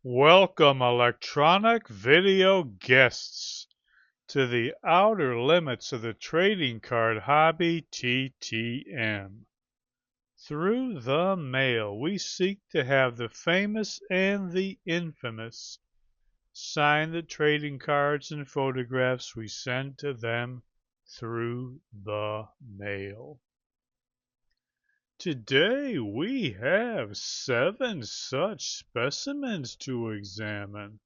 Welcome, electronic video guests, to the outer limits of the trading card hobby TTM. Through the mail, we seek to have the famous and the infamous sign the trading cards and photographs we send to them through the mail. Today we have 7 such specimens to examine.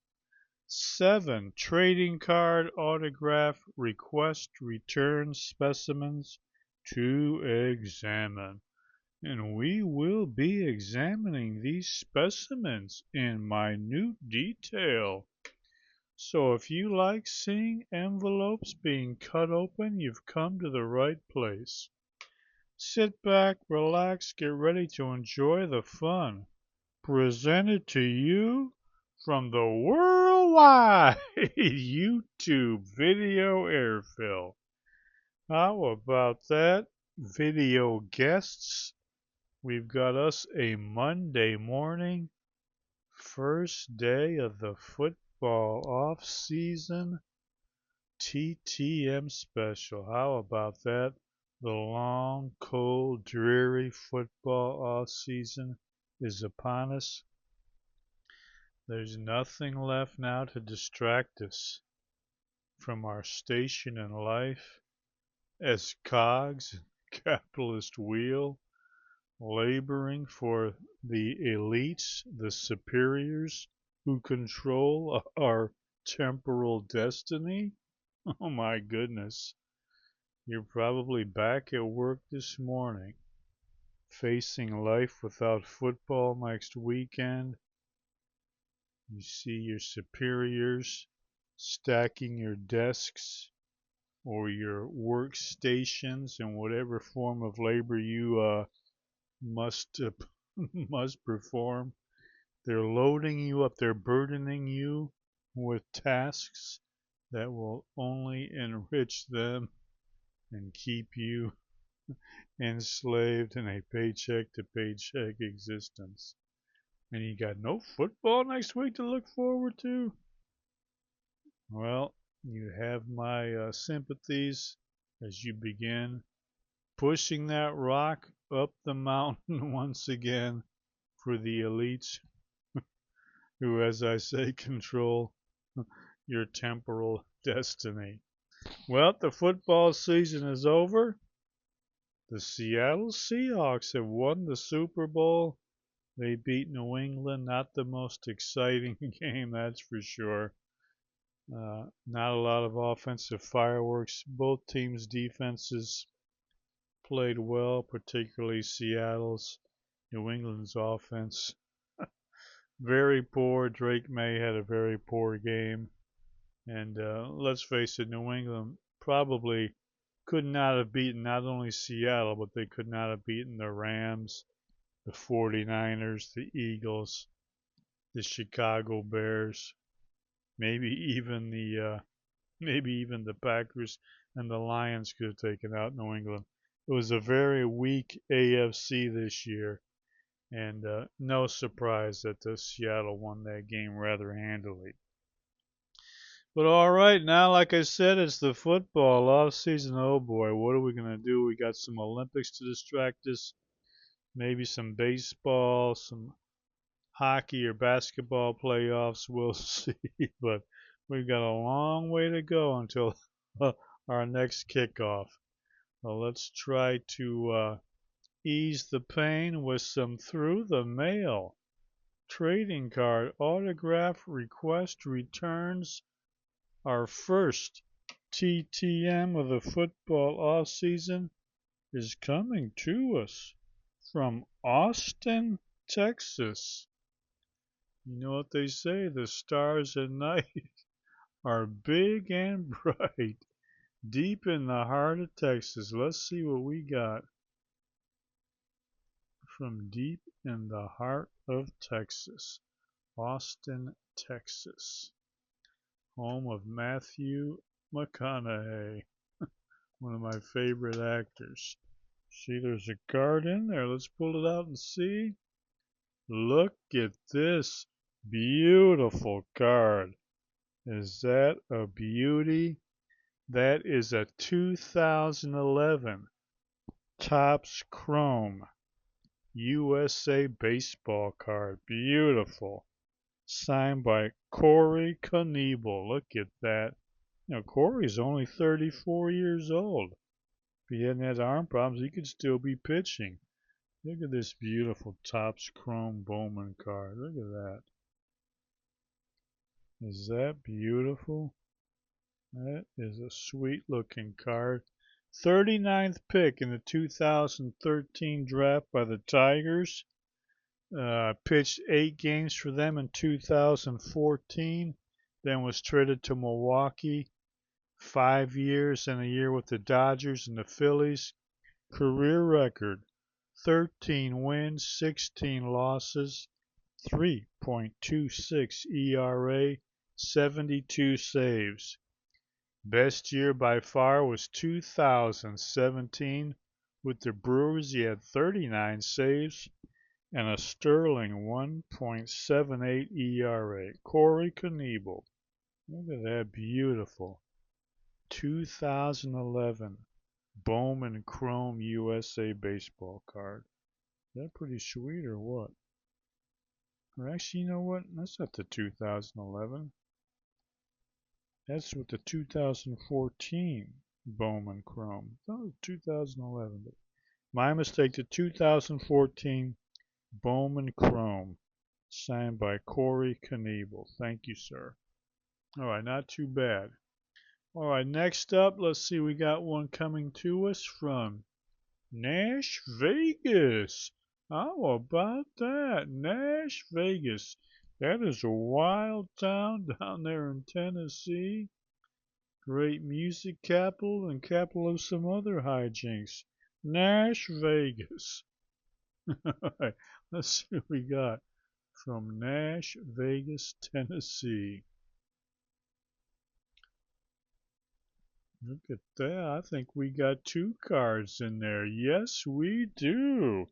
7 trading card autograph request return specimens to examine. And we will be examining these specimens in minute detail. So if you like seeing envelopes being cut open, you've come to the right place. Sit back, relax, get ready to enjoy the fun. Presented to you from the worldwide YouTube video airfill. How about that, video guests? We've got us a Monday morning, first day of the football off season TTM special. How about that? The long, cold, dreary football off season is upon us. There's nothing left now to distract us from our station in life as cogs in the capitalist wheel, laboring for the elites, the superiors who control our temporal destiny. Oh my goodness. You're probably back at work this morning, facing life without football next weekend. You see your superiors stacking your desks or your workstations in whatever form of labor you must must perform. They're loading you up. They're burdening you with tasks that will only enrich them and keep you enslaved in a paycheck to paycheck existence. And you got no football next week to look forward to? Well, you have my sympathies as you begin pushing that rock up the mountain once again for the elites who, as I say, control your temporal destiny. Well, the football season is over. The Seattle Seahawks have won the Super Bowl. They beat New England. Not the most exciting game, that's for sure. Not a lot of offensive fireworks. Both teams' defenses played well, particularly Seattle's. New England's offense very poor. Drake May had a very poor game. And let's face it, New England probably could not have beaten not only Seattle, but they could not have beaten the Rams, the 49ers, the Eagles, the Chicago Bears, maybe even the Packers and the Lions could have taken out New England. It was a very weak AFC this year, and no surprise that the Seattle won that game rather handily. But all right, now, like I said, it's the football off season. Oh boy, what are we gonna do? We got some Olympics to distract us, maybe some baseball, some hockey or basketball playoffs. We'll see. But we've got a long way to go until our next kickoff. Well, let's try to ease the pain with some through the mail trading card autograph request returns. Our first TTM of the football off season is coming to us from Austin, Texas. You know what they say, the stars at night are big and bright, deep in the heart of Texas. Let's see what we got from deep in the heart of Texas. Austin, Texas, home of Matthew McConaughey, one of my favorite actors. See, there's a card in there. Let's pull it out and see. Look at this Beautiful card. Is that a beauty? That is a 2011 Topps Chrome USA baseball card. Beautiful. Signed by Corey Knievel. Look at that. You know, Corey's only 34 years old. If he hadn't had arm problems, he could still be pitching. Look at this beautiful Topps Chrome Bowman card. Look at that. Is that beautiful? That is a sweet looking card. 39th pick in the 2013 draft by the Tigers. Pitched 8 games for them in 2014. Then was traded to Milwaukee. 5 years and a year with the Dodgers and the Phillies. Career record 13 wins, 16 losses, 3.26 ERA, 72 saves. Best year by far was 2017 with the Brewers. He had 39 saves and a sterling 1.78 ERA. Corey Knievel. Look at that beautiful 2011 Bowman Chrome USA baseball card. Is that pretty sweet or what? Or actually, you know what? That's not the 2011. That's with the 2014 Bowman Chrome. That was 2011. But my mistake. The 2014 Bowman Chrome, signed by Corey Knievel. Thank you, sir. All right, not too bad. All right, next up, let's see. We got one coming to us from Nash Vegas. How about that? Nash Vegas. That is a wild town down there in Tennessee. Great music capital and capital of some other hijinks. Nash Vegas. All right, let's see what we got from Nash Vegas, Tennessee. Look at that. I think we got 2 cards in there. Yes, we do.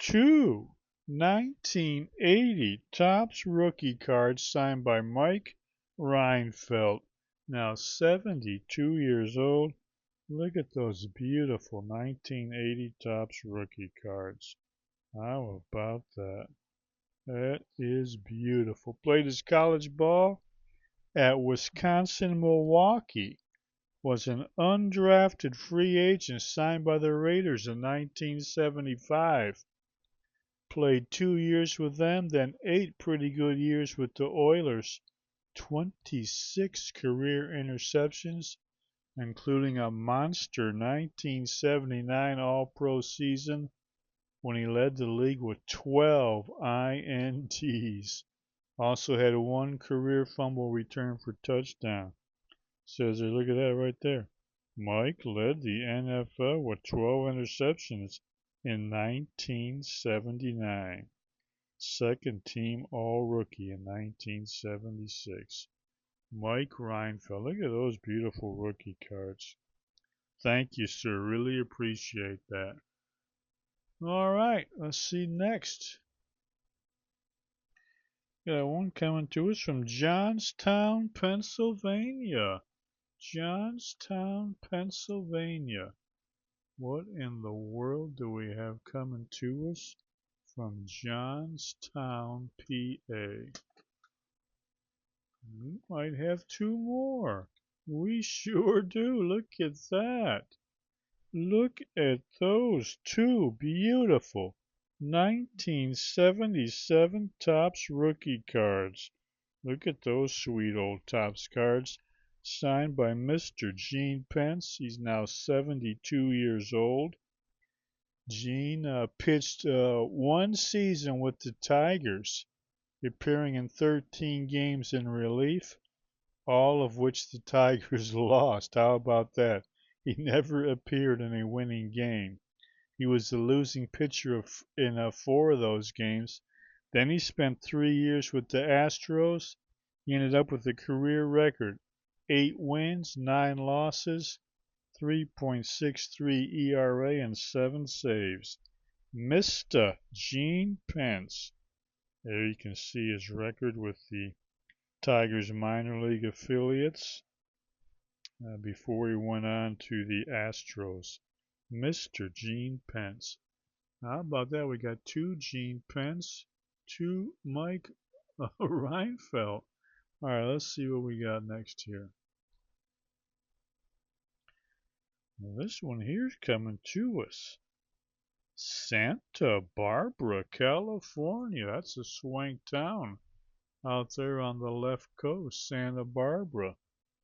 2 1980 Topps rookie cards signed by Mike Reinfeldt. Now 72 years old. Look at those beautiful 1980 Topps rookie cards. How about that? That is beautiful. Played his college ball at Wisconsin-Milwaukee. Was an undrafted free agent signed by the Raiders in 1975. Played 2 years with them, then 8 pretty good years with the Oilers. 26 career interceptions, including a monster 1979 All-Pro season when he led the league with 12 INTs. Also had 1 career fumble return for touchdown. Says there, look at that right there. Mike led the NFL with 12 interceptions in 1979. Second team All-Rookie in 1976. Mike Reinfeldt. Look at those beautiful rookie cards. Thank you, sir. Really appreciate that. All right, let's see next. Got one coming to us from Johnstown, Pennsylvania. Johnstown, Pennsylvania. What in the world do we have coming to us from Johnstown, PA? We might have 2 more. We sure do. Look at that. Look at those 2 beautiful 1977 Topps rookie cards. Look at those sweet old Topps cards. Signed by Mr. Gene Pence. He's now 72 years old. Gene pitched 1 season with the Tigers, appearing in 13 games in relief, all of which the Tigers lost. How about that? He never appeared in a winning game. He was the losing pitcher in 4 of those games. Then he spent 3 years with the Astros. He ended up with a career record 8 wins, 9 losses, 3.63 ERA, and 7 saves. Mr. Gene Pence. There you can see his record with the Tigers minor league affiliates before he went on to the Astros. Mr. Gene Pence. How about that? We got two Gene Pence, two Mike Reinfeldt. All right, let's see what we got next here. Well, this one here's coming to us. Santa Barbara, California. That's a swank town out there on the left coast, Santa Barbara.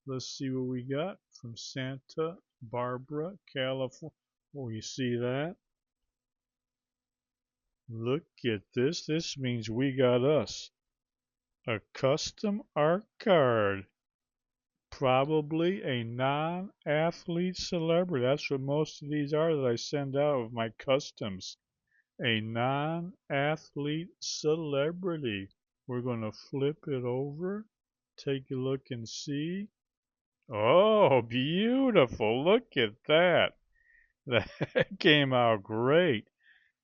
Let's see what we got from Santa Barbara, California. Oh, you see that? Look at this. This means we got us a custom art card. Probably a non-athlete celebrity. That's what most of these are that I send out of my customs. A non-athlete celebrity. We're going to flip it over. Take a look and see. Oh, beautiful. Look at that. That came out great.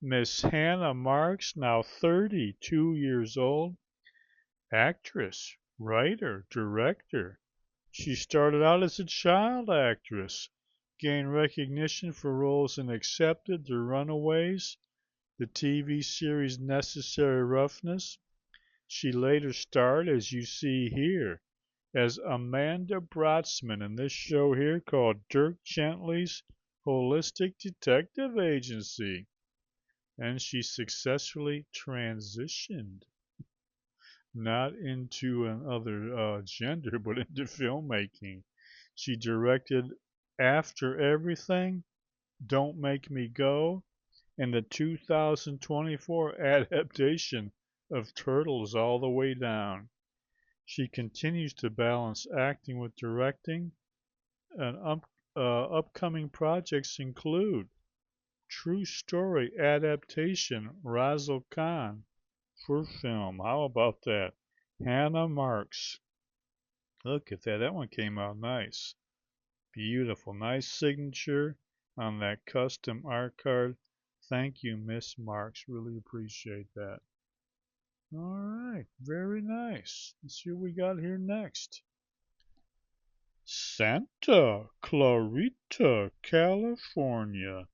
Miss Hannah Marks, now 32 years old, actress, writer, director. She started out as a child actress, gained recognition for roles in Accepted, The Runaways, the TV series Necessary Roughness. She later starred, as you see here, as Amanda Brotzman in this show here called Dirk Gently's Holistic Detective Agency. And she successfully transitioned not into another gender, but into filmmaking. She directed After Everything, Don't Make Me Go, and the 2024 adaptation of Turtles All the Way Down. She continues to balance acting with directing, and upcoming projects include true story adaptation Razzle Khan for film. How about that? Hannah Marks. Look at that. That one came out nice. Beautiful. Nice signature on that custom art card. Thank you, Miss Marks. Really appreciate that. All right. Very nice. Let's see what we got here next. Santa Clarita, California.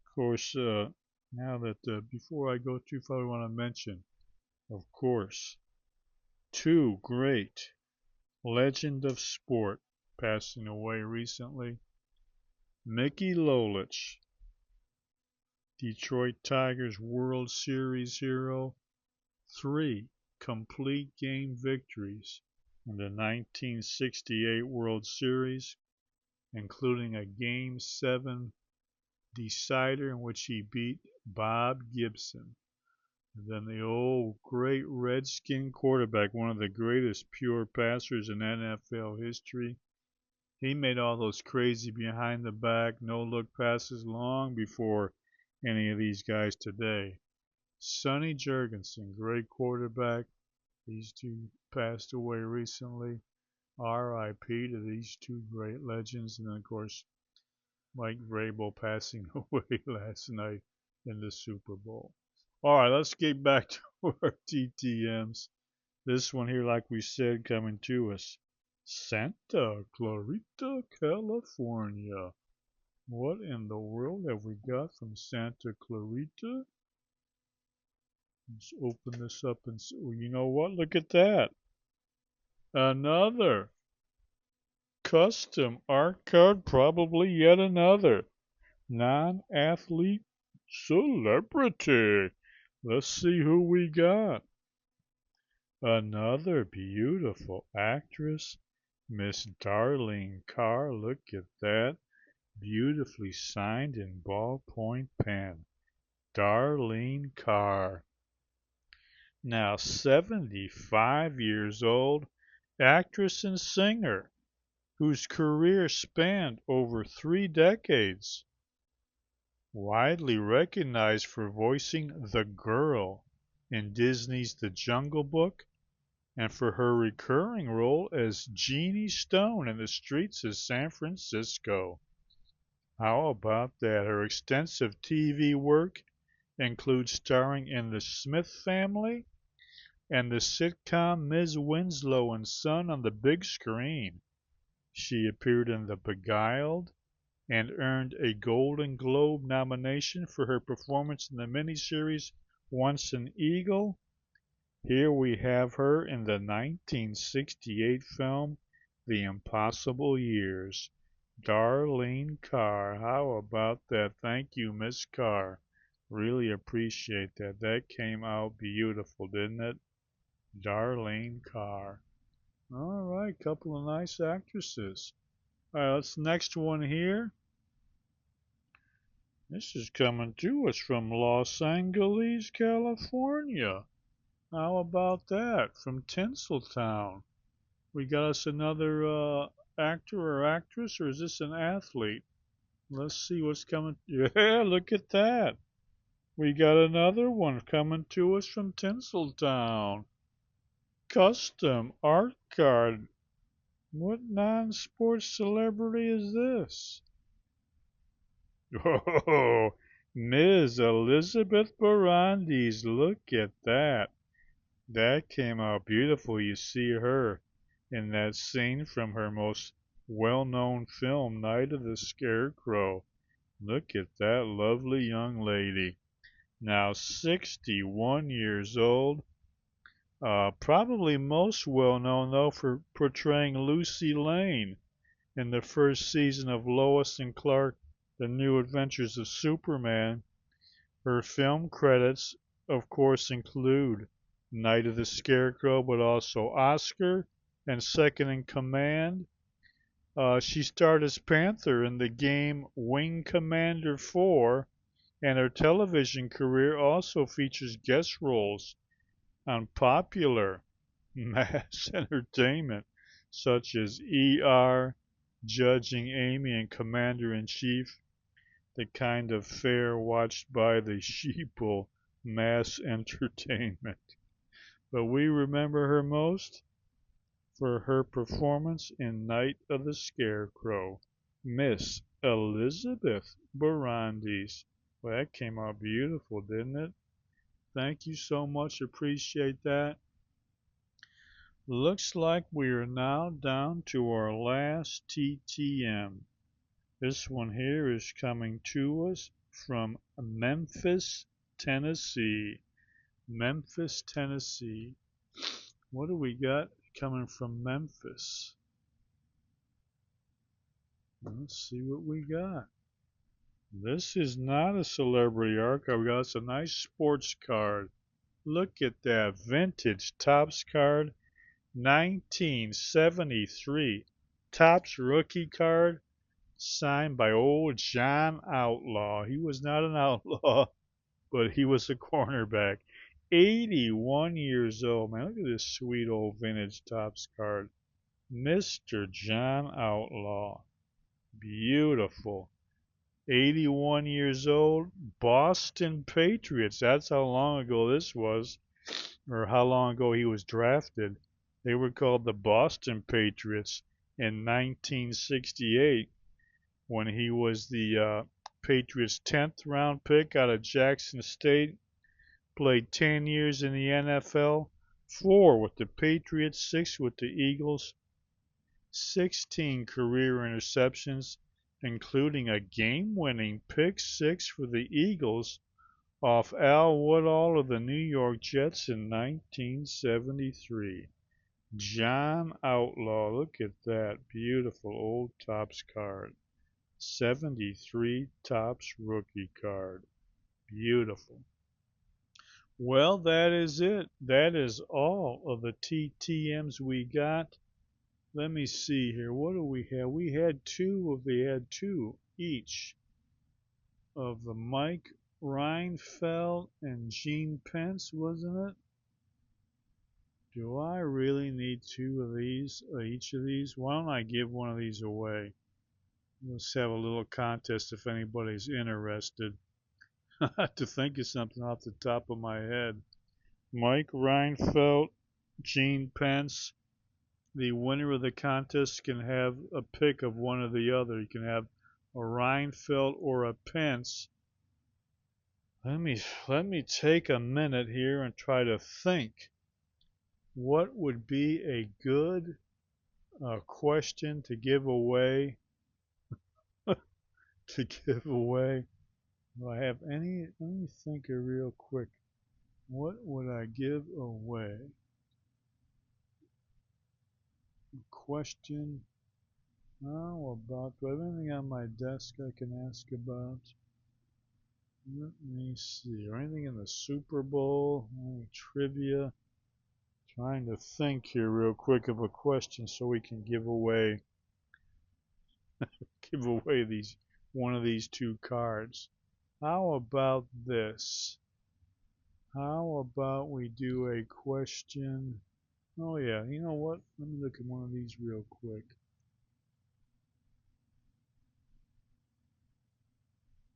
Of course, now that before I go too far, I want to mention, of course, two great legend of sport passing away recently. Mickey Lolich, Detroit Tigers World Series hero, 3 complete game victories in the 1968 World Series, including a Game 7 decider in which he beat Bob Gibson. And then the old great Redskin quarterback, one of the greatest pure passers in NFL history. He made all those crazy behind the back, no look passes long before any of these guys today. Sonny Jurgensen, great quarterback. These two passed away recently. R.I.P. to these two great legends. And then, of course, Mike Vrabel passing away last night in the Super Bowl. All right, let's get back to our TTMs. This one here, like we said, coming to us. Santa Clarita, California. What in the world have we got from Santa Clarita? Let's open this up and see. Well, you know what? Look at that. Another custom art card, probably yet another non-athlete celebrity. Let's see who we got. Another beautiful actress, Miss Darlene Carr. Look at that. Beautifully signed in ballpoint pen. Darlene Carr. Now 75 years old, actress and singer, whose career spanned over 3 decades. Widely recognized for voicing the girl in Disney's The Jungle Book, and for her recurring role as Jeannie Stone in The Streets of San Francisco. How about that? Her extensive TV work includes starring in The Smith Family, and the sitcom Ms. Winslow and Son on the big screen. She appeared in The Beguiled and earned a Golden Globe nomination for her performance in the miniseries Once an Eagle. Here we have her in the 1968 film The Impossible Years. Darlene Carr. How about that? Thank you, Miss Carr. Really appreciate that. That came out beautiful, didn't it? Darlene Carr. All right, couple of nice actresses. All right, let's next one here. This is coming to us from Los Angeles, California. How about that? From Tinseltown. We got us another actor or actress, or is this an athlete? Let's see what's coming. Yeah, look at that. We got another one coming to us from Tinseltown. Custom art card. What non-sports celebrity is this? Oh, Ms. Elizabeth Barandis. Look at that. That came out beautiful. You see her in that scene from her most well-known film, Night of the Scarecrow. Look at that lovely young lady. Now 61 years old. Probably most well known, though, for portraying Lucy Lane in the first season of Lois and Clark, The New Adventures of Superman. Her film credits, of course, include Night of the Scarecrow, but also Oscar and Second in Command. She starred as Panther in the game Wing Commander 4, and her television career also features guest roles on popular mass entertainment such as ER, Judging Amy, and Commander-in-Chief, the kind of fare watched by the sheeple mass entertainment. But we remember her most for her performance in Night of the Scarecrow. Miss Elizabeth Barandis. Well, that came out beautiful, didn't it? Thank you so much. Appreciate that. Looks like we are now down to our last TTM. This one here is coming to us from Memphis, Tennessee. Memphis, Tennessee. What do we got coming from Memphis? Let's see what we got. This is not a celebrity archive. We got us a nice sports card. Look at that vintage Topps card, 1973 Topps rookie card, signed by old John Outlaw. He was not an outlaw, but he was a cornerback. 81 years old, man. Look at this sweet old vintage Topps card. Mr. John Outlaw. Beautiful. 81 years old. Boston Patriots. That's how long ago this was, or how long ago he was drafted. They were called the Boston Patriots in 1968 when he was the Patriots' 10th round pick out of Jackson State. Played 10 years in the NFL, 4 with the Patriots, 6 with the Eagles, 16 career interceptions, including a game-winning pick 6 for the Eagles off Al Woodall of the New York Jets in 1973. John Outlaw, look at that beautiful old Topps card. 73 Topps rookie card. Beautiful. Well, that is it. That is all of the TTMs we got. Let me see here. What do we have? We had two each of the Mike Reinfeldt and Gene Pence, wasn't it? Do I really need two of these, each of these? Why don't I give one of these away? Let's have a little contest if anybody's interested. I have to think of something off the top of my head. Mike Reinfeldt, Gene Pence. The winner of the contest can have a pick of one or the other. You can have a Reinfeldt or a Pence. Let me take a minute here and try to think. What would be a good question to give away? To give away? Do I have any? Let me think real quick. What would I give away? Question. How about, do I have anything on my desk I can ask about? Let me see. Or anything in the Super Bowl? Any trivia? Trying to think here real quick of a question so we can give away these one of these two cards. How about this? How about we do a question? Oh yeah, you know what? Let me look at one of these real quick.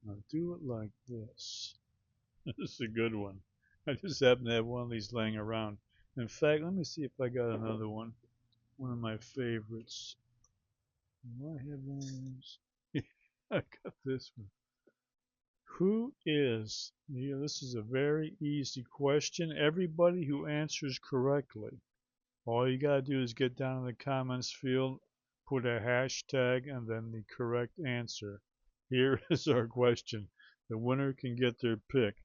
I'll do it like this. This is a good one. I just happen to have one of these laying around. In fact, let me see if I got another one. One of my favorites. Do I have one of these? I got this one. Who is, yeah, this is a very easy question. Everybody who answers correctly, all you got to do is get down in the comments field, put a hashtag, and then the correct answer. Here is our question. The winner can get their pick.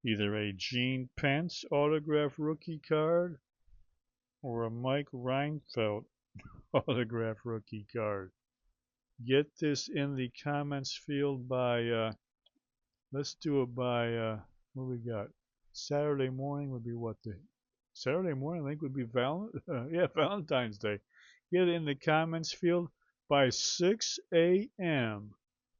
Either a Gene Pence autograph rookie card or a Mike Reinfeldt autograph rookie card. Get this in the comments field by, let's do it by, what we got? Saturday morning would be what day? Saturday morning, I think, would be Valentine's Day. Get it in the comments field by 6 a.m.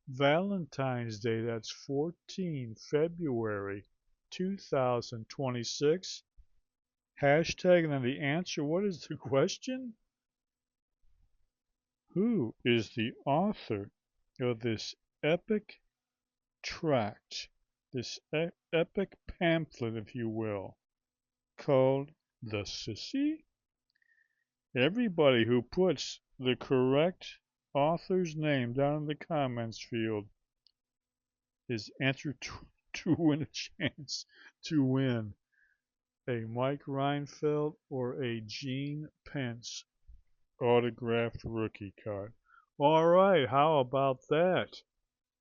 Valentine's Day, that's 14 February 2026. Hashtag and then the answer. What is the question? Who is the author of this epic tract, this epic pamphlet, if you will, called The Sissy? Everybody who puts the correct author's name down in the comments field is entered to win a chance to win a Mike Reinfeldt or a Gene Pence autographed rookie card. All right, how about that?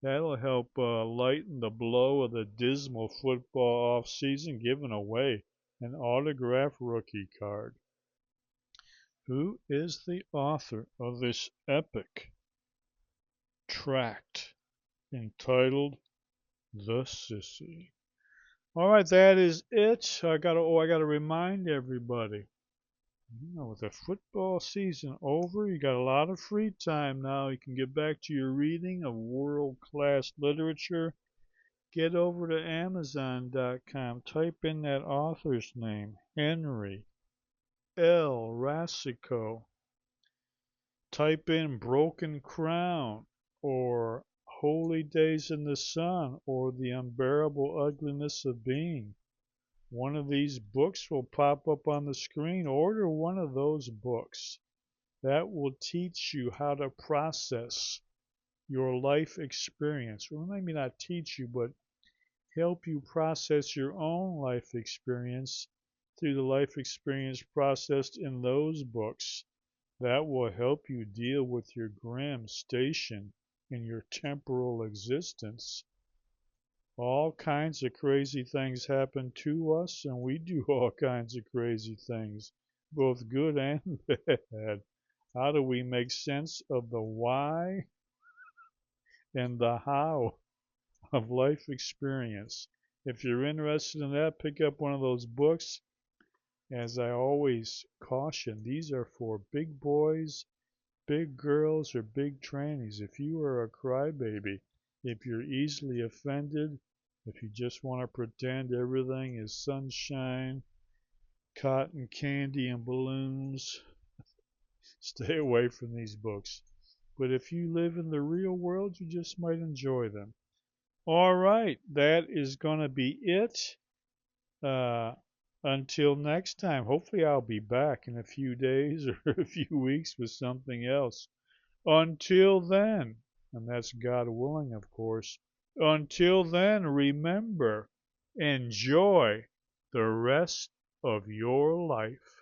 That'll help lighten the blow of the dismal football off season, giving away an autographed rookie card. Who is the author of this epic tract entitled The Sissy? All right, that is it. I gotta remind everybody. With the football season over, you got a lot of free time now. You can get back to your reading of world-class literature. Get over to Amazon.com. Type in that author's name, Henry L. Rassico. Type in Broken Crown or Holy Days in the Sun or The Unbearable Ugliness of Being. One of these books will pop up on the screen. Order one of those books. That will teach you how to process your life experience. Well, maybe not teach you, but help you process your own life experience through the life experience processed in those books. That will help you deal with your grim station in your temporal existence. All kinds of crazy things happen to us, and we do all kinds of crazy things, both good and bad. How do we make sense of the why and the how of life experience? If you're interested in that, pick up one of those books. As I always caution, these are for big boys, big girls, or big trannies. If you are a crybaby, if you're easily offended, if you just want to pretend everything is sunshine, cotton candy, and balloons, stay away from these books. But if you live in the real world, you just might enjoy them. All right, that is going to be it. Until next time, hopefully I'll be back in a few days or a few weeks with something else. Until then, and that's God willing, of course, until then, remember, enjoy the rest of your life.